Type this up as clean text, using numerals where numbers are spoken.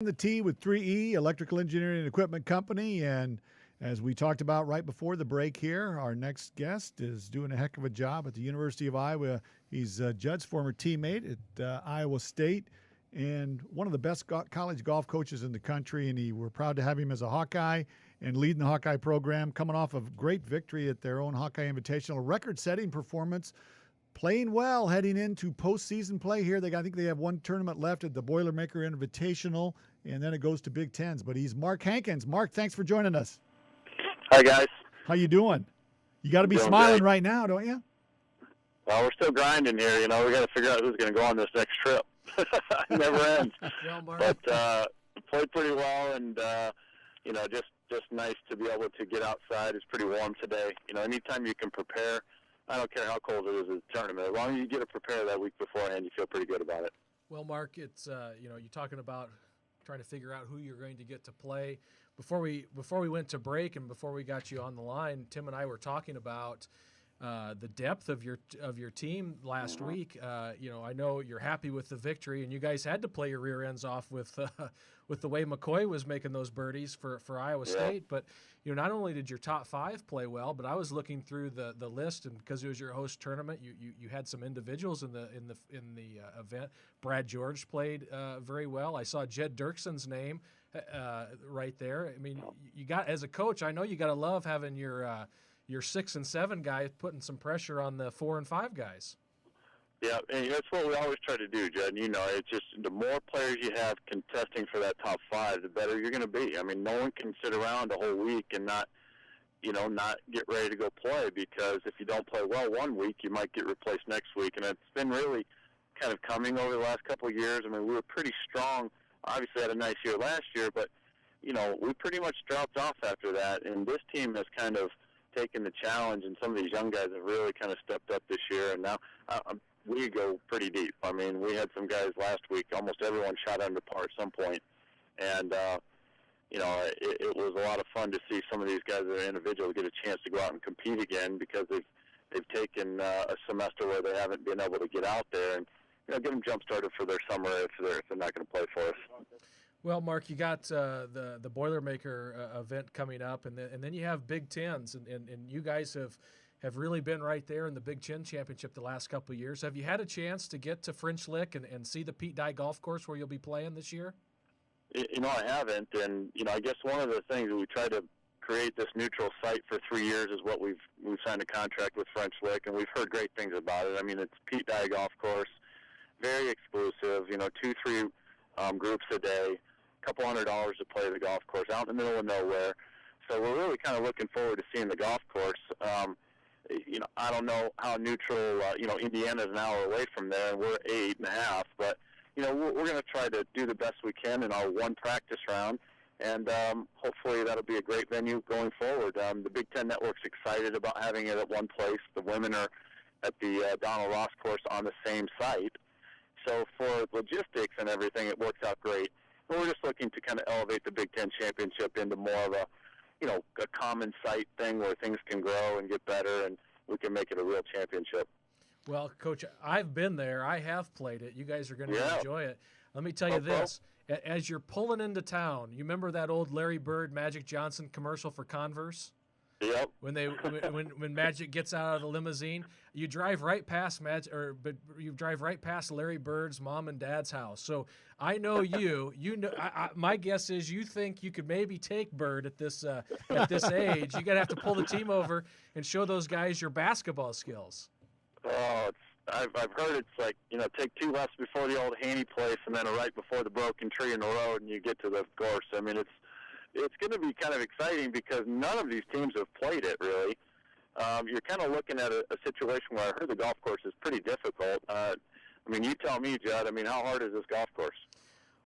The T with 3E, Electrical Engineering and Equipment Company. And as we talked about right before the break here, our next guest is doing a heck of a job at the University of Iowa. He's Judd's former teammate at Iowa State and one of the best college golf coaches in the country. And we're proud to have him as a Hawkeye and leading the Hawkeye program, coming off of great victory at their own Hawkeye Invitational, record-setting performance. Playing well heading into postseason play here. I think they have one tournament left at the Boilermaker Invitational, and then it goes to Big Tens. But he's Mark Hankins. Mark, thanks for joining us. Hi, guys. How you doing? You got to be Doing smiling great. Right now, don't you? Well, we're still grinding here. We got to figure out who's going to go on this next trip. It never ends. Well, Mark. But played pretty well, and just nice to be able to get outside. It's pretty warm today. Anytime you can prepare. I don't care how cold it is at the tournament. As long as you get to prepare that week beforehand, you feel pretty good about it. Well, Mark, it's you're talking about trying to figure out who you're going to get to play. Before we went to break and before we got you on the line, Tim and I were talking about the depth of your team last week. I know you're happy with the victory, and you guys had to play your rear ends off with the way McCoy was making those birdies for Iowa State. But not only did your top five play well, but I was looking through the list, and because it was your host tournament, you had some individuals in the event. Brad George played very well. I saw Jed Dirkson's name right there. I mean, you got, as a coach, I know you got to love having your 6 and 7 guys putting some pressure on the 4 and 5 guys. Yeah, and that's what we always try to do, Judd. It's just the more players you have contesting for that top 5, the better you're going to be. I mean, no one can sit around a whole week and not get ready to go play, because if you don't play well one week, you might get replaced next week. And it's been really kind of coming over the last couple of years. I mean, we were pretty strong. Obviously had a nice year last year, but, we pretty much dropped off after that. And this team has kind of taken the challenge, and some of these young guys have really kind of stepped up this year. And now we go pretty deep. I mean, we had some guys last week, almost everyone shot under par at some point. And, it was a lot of fun to see some of these guys that are individual get a chance to go out and compete again, because they've taken a semester where they haven't been able to get out there and, get them jump-started for their summer if they're not going to play for us. Well, Mark, you got the Boilermaker event coming up, and then you have Big Tens, and you guys have really been right there in the Big Ten Championship the last couple of years. Have you had a chance to get to French Lick and see the Pete Dye Golf Course where you'll be playing this year? I haven't, and I guess one of the things that we tried to create this neutral site for 3 years is what we've signed a contract with French Lick, and we've heard great things about it. I mean, it's Pete Dye Golf Course, very exclusive. 2-3 groups a day, couple $100 to play the golf course out in the middle of nowhere. So we're really kind of looking forward to seeing the golf course. I don't know how neutral. Indiana's an hour away from there, and we're 8.5, but. We're going to try to do the best we can in our one practice round, and hopefully that'll be a great venue going forward. The Big Ten Network's excited about having it at one place. The women are at the Donald Ross course on the same site. So for logistics and everything, it works out great. But we're just looking to kind of elevate the Big Ten Championship into more of a common site thing where things can grow and get better, and we can make it a real championship. Well, Coach, I've been there. I have played it. You guys are going to enjoy it. Let me tell you this. As you're pulling into town, you remember that old Larry Bird, Magic Johnson commercial for Converse? Yep. When Magic gets out of the limousine, you drive right past Larry Bird's mom and dad's house. So I know you. My guess is you think you could maybe take Bird at this age. You got to have to pull the team over and show those guys your basketball skills. Oh, I've heard it's like, take 2 lefts before the old Haney place and then a right before the broken tree in the road, and you get to the course. I mean, it's going to be kind of exciting because none of these teams have played it, really. You're kind of looking at a situation where I heard the golf course is pretty difficult. You tell me, Judd, how hard is this golf course?